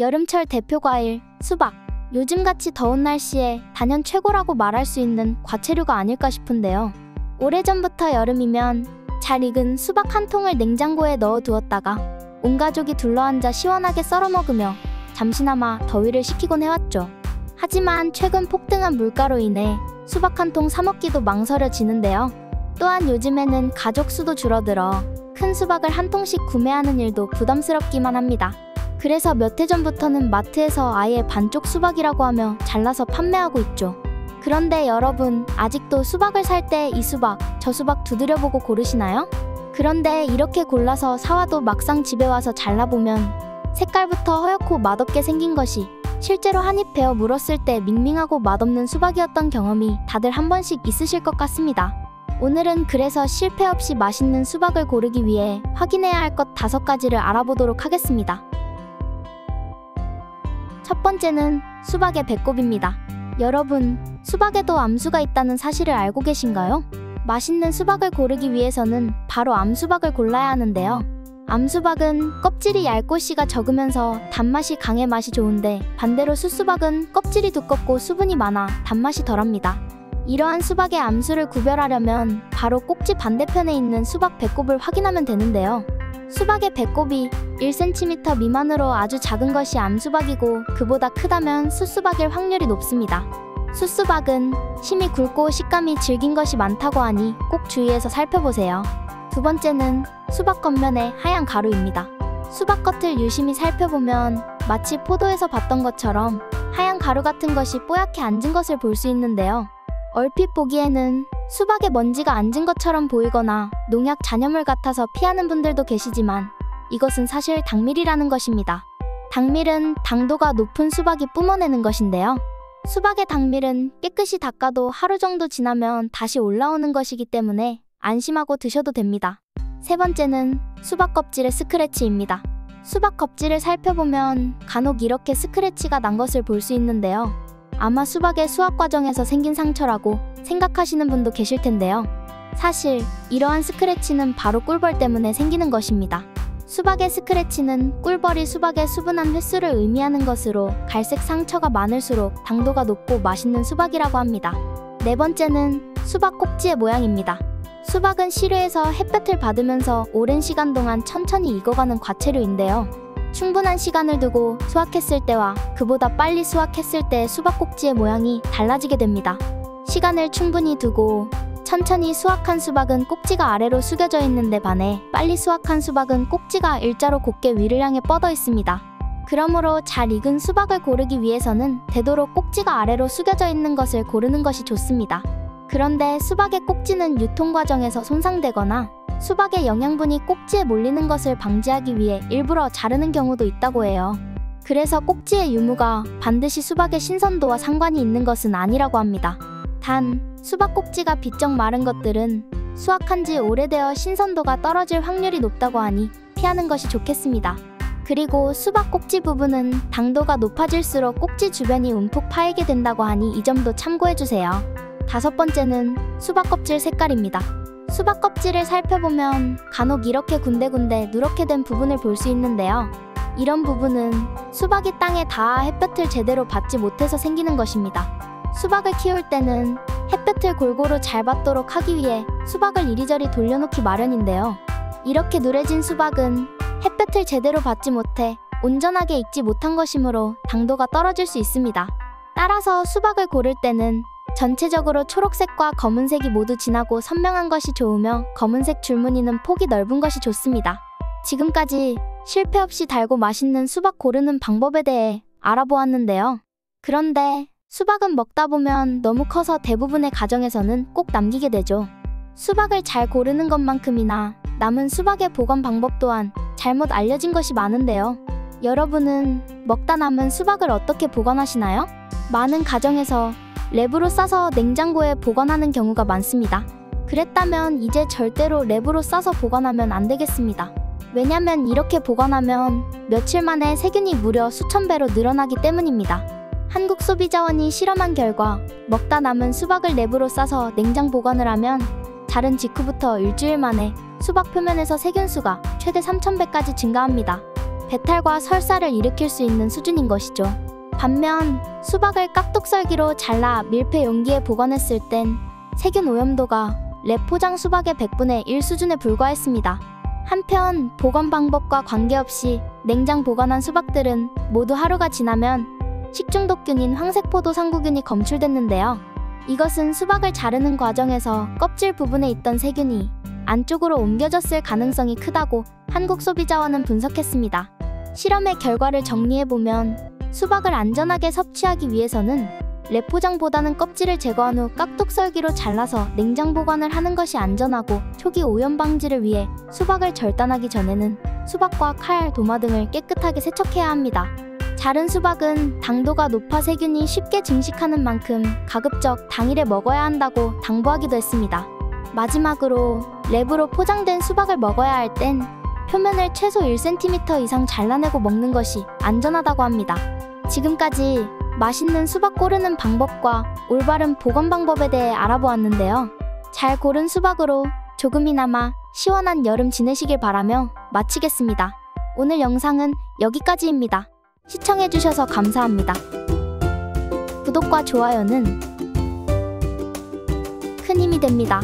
여름철 대표 과일, 수박. 요즘같이 더운 날씨에 단연 최고라고 말할 수 있는 과체류가 아닐까 싶은데요. 오래전부터 여름이면 잘 익은 수박 한 통을 냉장고에 넣어 두었다가 온 가족이 둘러앉아 시원하게 썰어 먹으며 잠시나마 더위를 식히곤 해왔죠. 하지만 최근 폭등한 물가로 인해 수박 한 통 사 먹기도 망설여지는데요. 또한 요즘에는 가족 수도 줄어들어 큰 수박을 한 통씩 구매하는 일도 부담스럽기만 합니다. 그래서 몇 해 전부터는 마트에서 아예 반쪽 수박이라고 하며 잘라서 판매하고 있죠. 그런데 여러분, 아직도 수박을 살 때 이 수박, 저 수박 두드려보고 고르시나요? 그런데 이렇게 골라서 사와도 막상 집에 와서 잘라보면 색깔부터 허옇고 맛없게 생긴 것이 실제로 한 입 베어 물었을 때 밍밍하고 맛없는 수박이었던 경험이 다들 한 번씩 있으실 것 같습니다. 오늘은 그래서 실패 없이 맛있는 수박을 고르기 위해 확인해야 할 것 5가지를 알아보도록 하겠습니다. 첫 번째는 수박의 배꼽입니다. 여러분, 수박에도 암수가 있다는 사실을 알고 계신가요? 맛있는 수박을 고르기 위해서는 바로 암수박을 골라야 하는데요. 암수박은 껍질이 얇고 씨가 적으면서 단맛이 강해 맛이 좋은데, 반대로 숫수박은 껍질이 두껍고 수분이 많아 단맛이 덜합니다. 이러한 수박의 암수를 구별하려면 바로 꼭지 반대편에 있는 수박 배꼽을 확인하면 되는데요. 수박의 배꼽이 1cm 미만으로 아주 작은 것이 암수박이고, 그보다 크다면 숫수박일 확률이 높습니다. 숫수박은 심이 굵고 식감이 질긴 것이 많다고 하니 꼭 주의해서 살펴보세요. 두 번째는 수박 겉면의 하얀 가루입니다. 수박 겉을 유심히 살펴보면 마치 포도에서 봤던 것처럼 하얀 가루 같은 것이 뽀얗게 앉은 것을 볼 수 있는데요. 얼핏 보기에는 수박에 먼지가 앉은 것처럼 보이거나 농약 잔여물 같아서 피하는 분들도 계시지만 이것은 사실 당밀이라는 것입니다. 당밀은 당도가 높은 수박이 뿜어내는 것인데요. 수박의 당밀은 깨끗이 닦아도 하루 정도 지나면 다시 올라오는 것이기 때문에 안심하고 드셔도 됩니다. 세 번째는 수박 껍질의 스크래치입니다. 수박 껍질을 살펴보면 간혹 이렇게 스크래치가 난 것을 볼 수 있는데요. 아마 수박의 수확 과정에서 생긴 상처라고 생각하시는 분도 계실 텐데요. 사실 이러한 스크래치는 바로 꿀벌 때문에 생기는 것입니다. 수박의 스크래치는 꿀벌이 수박의 수분한 횟수를 의미하는 것으로 갈색 상처가 많을수록 당도가 높고 맛있는 수박이라고 합니다. 네 번째는 수박 꼭지의 모양입니다. 수박은 시루에서 햇볕을 받으면서 오랜 시간 동안 천천히 익어가는 과체류인데요. 충분한 시간을 두고 수확했을 때와 그보다 빨리 수확했을 때의 수박 꼭지의 모양이 달라지게 됩니다. 시간을 충분히 두고 천천히 수확한 수박은 꼭지가 아래로 숙여져 있는데 반해 빨리 수확한 수박은 꼭지가 일자로 곧게 위를 향해 뻗어 있습니다. 그러므로 잘 익은 수박을 고르기 위해서는 되도록 꼭지가 아래로 숙여져 있는 것을 고르는 것이 좋습니다. 그런데 수박의 꼭지는 유통 과정에서 손상되거나 수박의 영양분이 꼭지에 몰리는 것을 방지하기 위해 일부러 자르는 경우도 있다고 해요. 그래서 꼭지의 유무가 반드시 수박의 신선도와 상관이 있는 것은 아니라고 합니다. 단, 수박 꼭지가 비쩍 마른 것들은 수확한 지 오래되어 신선도가 떨어질 확률이 높다고 하니 피하는 것이 좋겠습니다. 그리고 수박 꼭지 부분은 당도가 높아질수록 꼭지 주변이 움푹 파이게 된다고 하니 이 점도 참고해주세요. 다섯 번째는 수박 껍질 색깔입니다. 수박 껍질을 살펴보면 간혹 이렇게 군데군데 누렇게 된 부분을 볼 수 있는데요. 이런 부분은 수박이 땅에 닿아 햇볕을 제대로 받지 못해서 생기는 것입니다. 수박을 키울 때는 햇볕을 골고루 잘 받도록 하기 위해 수박을 이리저리 돌려놓기 마련인데요. 이렇게 누래진 수박은 햇볕을 제대로 받지 못해 온전하게 익지 못한 것이므로 당도가 떨어질 수 있습니다. 따라서 수박을 고를 때는 전체적으로 초록색과 검은색이 모두 진하고 선명한 것이 좋으며 검은색 줄무늬는 폭이 넓은 것이 좋습니다. 지금까지 실패 없이 달고 맛있는 수박 고르는 방법에 대해 알아보았는데요. 그런데 수박은 먹다 보면 너무 커서 대부분의 가정에서는 꼭 남기게 되죠. 수박을 잘 고르는 것만큼이나 남은 수박의 보관 방법 또한 잘못 알려진 것이 많은데요. 여러분은 먹다 남은 수박을 어떻게 보관하시나요? 많은 가정에서 랩으로 싸서 냉장고에 보관하는 경우가 많습니다. 그랬다면 이제 절대로 랩으로 싸서 보관하면 안 되겠습니다. 왜냐면 이렇게 보관하면 며칠 만에 세균이 무려 수천 배로 늘어나기 때문입니다. 한국소비자원이 실험한 결과 먹다 남은 수박을 랩으로 싸서 냉장 보관을 하면 자른 직후부터 일주일 만에 수박 표면에서 세균수가 최대 3000배까지 증가합니다. 배탈과 설사를 일으킬 수 있는 수준인 것이죠. 반면 수박을 깍둑썰기로 잘라 밀폐 용기에 보관했을 땐 세균 오염도가 랩 포장 수박의 100분의 1 수준에 불과했습니다. 한편 보관 방법과 관계없이 냉장 보관한 수박들은 모두 하루가 지나면 식중독균인 황색포도 상구균이 검출됐는데요. 이것은 수박을 자르는 과정에서 껍질 부분에 있던 세균이 안쪽으로 옮겨졌을 가능성이 크다고 한국소비자원은 분석했습니다. 실험의 결과를 정리해보면 수박을 안전하게 섭취하기 위해서는 랩 포장보다는 껍질을 제거한 후 깍둑썰기로 잘라서 냉장 보관을 하는 것이 안전하고 초기 오염 방지를 위해 수박을 절단하기 전에는 수박과 칼, 도마 등을 깨끗하게 세척해야 합니다. 자른 수박은 당도가 높아 세균이 쉽게 증식하는 만큼 가급적 당일에 먹어야 한다고 당부하기도 했습니다. 마지막으로 랩으로 포장된 수박을 먹어야 할 땐 표면을 최소 1cm 이상 잘라내고 먹는 것이 안전하다고 합니다. 지금까지 맛있는 수박 고르는 방법과 올바른 보관 방법에 대해 알아보았는데요. 잘 고른 수박으로 조금이나마 시원한 여름 지내시길 바라며 마치겠습니다. 오늘 영상은 여기까지입니다. 시청해주셔서 감사합니다. 구독과 좋아요는 큰 힘이 됩니다.